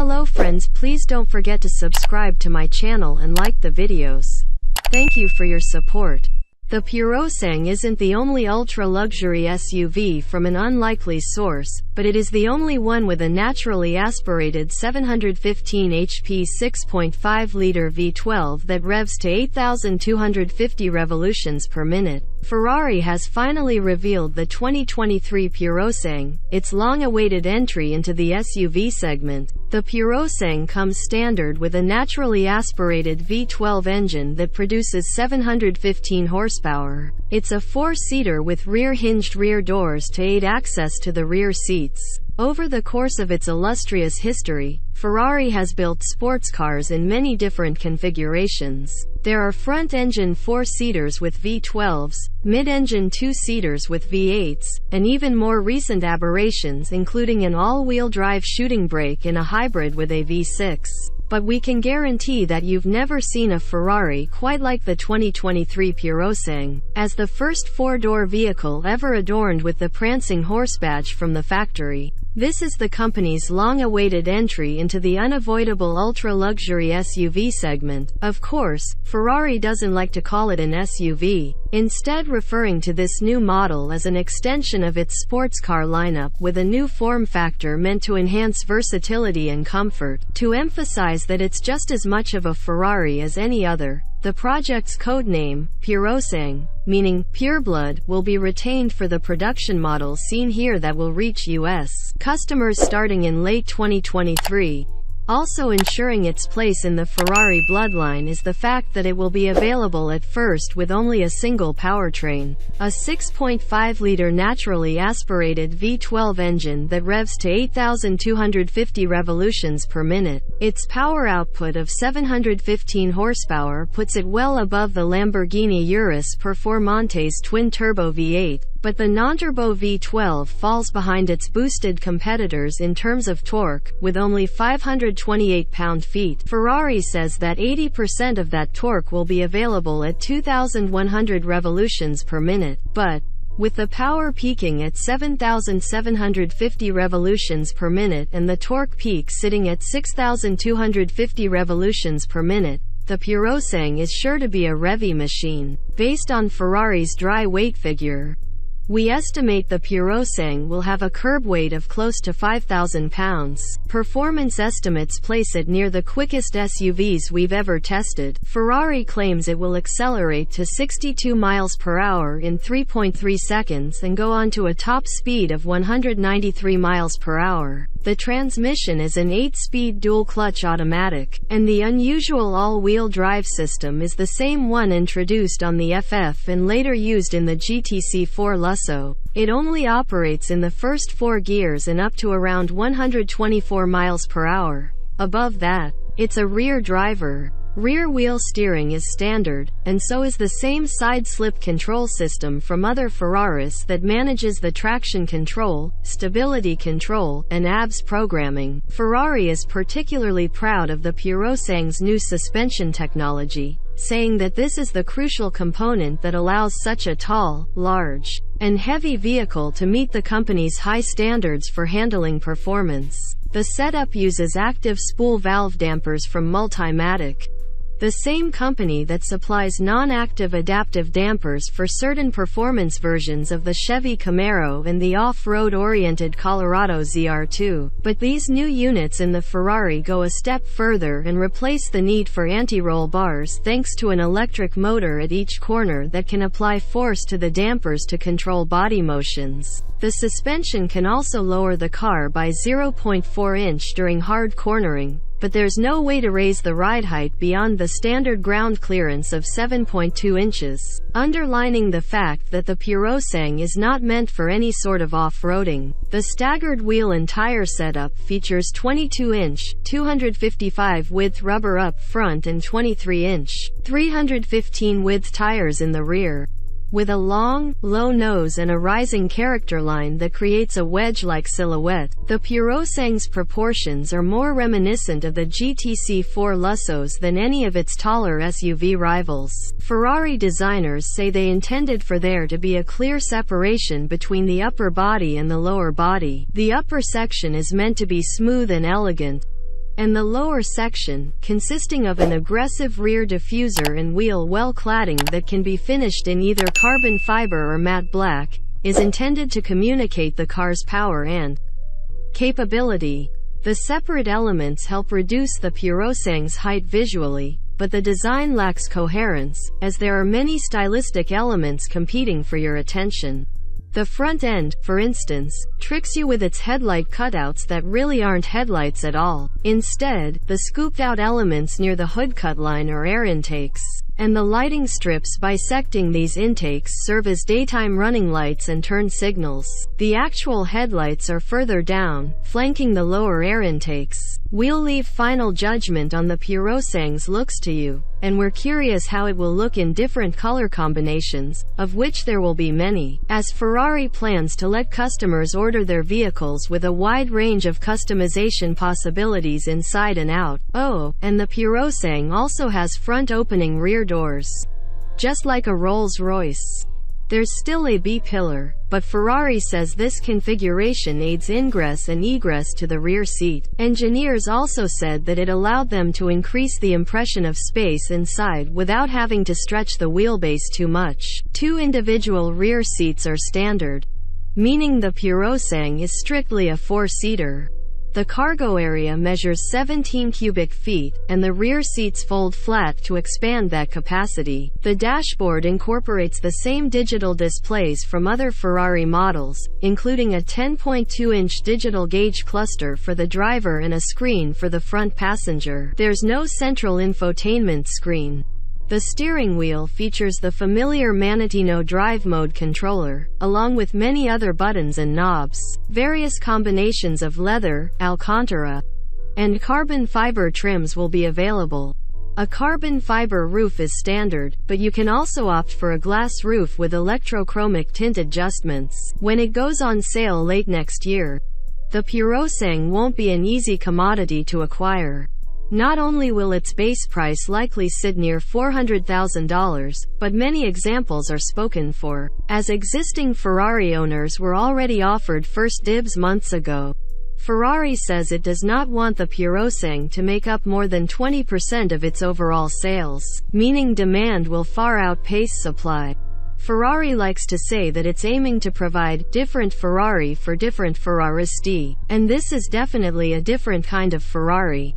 Hello friends, please don't forget to subscribe to my channel and like the videos. Thank you for your support. The Purosangue isn't the only ultra-luxury SUV from an unlikely source, but it is the only one with a naturally aspirated 715 HP 6.5-liter V12 that revs to 8,250 revolutions per minute. Ferrari has finally revealed the 2023 Purosangue, its long-awaited entry into the SUV segment. The Purosangue comes standard with a naturally aspirated V12 engine that produces 715 horsepower. It's a four-seater with rear-hinged rear doors to aid access to the rear seats. Over the course of its illustrious history, Ferrari has built sports cars in many different configurations. There are front-engine four-seaters with V12s, mid-engine two-seaters with V8s, and even more recent aberrations including an all-wheel drive shooting brake in a hybrid with a V6. But we can guarantee that you've never seen a Ferrari quite like the 2023 Purosangue, as the first four-door vehicle ever adorned with the prancing horse badge from the factory. This is the company's long-awaited entry into the unavoidable ultra-luxury SUV segment. Of course, Ferrari doesn't like to call it an SUV, instead referring to this new model as an extension of its sports car lineup with a new form factor meant to enhance versatility and comfort. To emphasize that it's just as much of a Ferrari as any other, the project's codename, Purosangue, meaning pureblood, will be retained for the production model seen here that will reach U.S. customers starting in late 2023. Also ensuring its place in the Ferrari bloodline is the fact that it will be available at first with only a single powertrain, a 6.5-liter naturally aspirated V12 engine that revs to 8,250 revolutions per minute. Its power output of 715 horsepower puts it well above the Lamborghini Urus Performante's twin-turbo V8. But the non-turbo V12 falls behind its boosted competitors in terms of torque, with only 528 pound-feet. Ferrari says that 80% of that torque will be available at 2,100 revolutions per minute, but with the power peaking at 7,750 revolutions per minute and the torque peak sitting at 6,250 revolutions per minute, the Purosangue is sure to be a revvy machine. Based on Ferrari's dry weight figure, we estimate the Purosangue will have a curb weight of close to 5,000 pounds. Performance estimates place it near the quickest SUVs we've ever tested. Ferrari claims it will accelerate to 62 miles per hour in 3.3 seconds and go on to a top speed of 193 miles per hour. The transmission is an 8-speed dual-clutch automatic, and the unusual all-wheel drive system is the same one introduced on the FF and later used in the GTC4 Lusso. It only operates in the first 4 gears and up to around 124 miles per hour. Above that, it's a rear driver. Rear wheel steering is standard, and so is the same side slip control system from other Ferraris that manages the traction control, stability control, and ABS programming. Ferrari is particularly proud of the Purosangue's new suspension technology, saying that this is the crucial component that allows such a tall, large, and heavy vehicle to meet the company's high standards for handling performance. The setup uses active spool valve dampers from Multimatic, the same company that supplies non-active adaptive dampers for certain performance versions of the Chevy Camaro and the off-road-oriented Colorado ZR2. But these new units in the Ferrari go a step further and replace the need for anti-roll bars thanks to an electric motor at each corner that can apply force to the dampers to control body motions. The suspension can also lower the car by 0.4 inch during hard cornering, but there's no way to raise the ride height beyond the standard ground clearance of 7.2 inches, underlining the fact that the Purosangue is not meant for any sort of off-roading. The staggered wheel and tire setup features 22-inch, 255 width rubber up front and 23-inch, 315 width tires in the rear. With a long, low nose and a rising character line that creates a wedge-like silhouette, the Purosangue's proportions are more reminiscent of the GTC4 Lussos than any of its taller SUV rivals. Ferrari designers say they intended for there to be a clear separation between the upper body and the lower body. The upper section is meant to be smooth and elegant, and the lower section, consisting of an aggressive rear diffuser and wheel well cladding that can be finished in either carbon fiber or matte black, is intended to communicate the car's power and capability. The separate elements help reduce the Purosangue's height visually, but the design lacks coherence, as there are many stylistic elements competing for your attention. The front end, for instance, tricks you with its headlight cutouts that really aren't headlights at all. Instead, the scooped-out elements near the hood cut line are air intakes, and the lighting strips bisecting these intakes serve as daytime running lights and turn signals. The actual headlights are further down, flanking the lower air intakes. We'll leave final judgment on the Purosangue's looks to you, and we're curious how it will look in different color combinations, of which there will be many, as Ferrari plans to let customers order their vehicles with a wide range of customization possibilities inside and out. Oh, and the Purosangue also has front-opening rear doors, just like a Rolls-Royce. There's still a B-pillar, but Ferrari says this configuration aids ingress and egress to the rear seat. Engineers also said that it allowed them to increase the impression of space inside without having to stretch the wheelbase too much. 2 individual rear seats are standard, meaning the Purosangue is strictly a 4-seater. The cargo area measures 17 cubic feet, and the rear seats fold flat to expand that capacity. The dashboard incorporates the same digital displays from other Ferrari models, including a 10.2-inch digital gauge cluster for the driver and a screen for the front passenger. There's no central infotainment screen. The steering wheel features the familiar Manettino drive mode controller, along with many other buttons and knobs. Various combinations of leather, Alcantara, and carbon fiber trims will be available. A carbon fiber roof is standard, but you can also opt for a glass roof with electrochromic tint adjustments. When it goes on sale late next year, the Purosangue won't be an easy commodity to acquire. Not only will its base price likely sit near $400,000, but many examples are spoken for, as existing Ferrari owners were already offered first dibs months ago. Ferrari says it does not want the Purosangue to make up more than 20% of its overall sales, meaning demand will far outpace supply. Ferrari likes to say that it's aiming to provide different Ferrari for different Ferraristi, and this is definitely a different kind of Ferrari.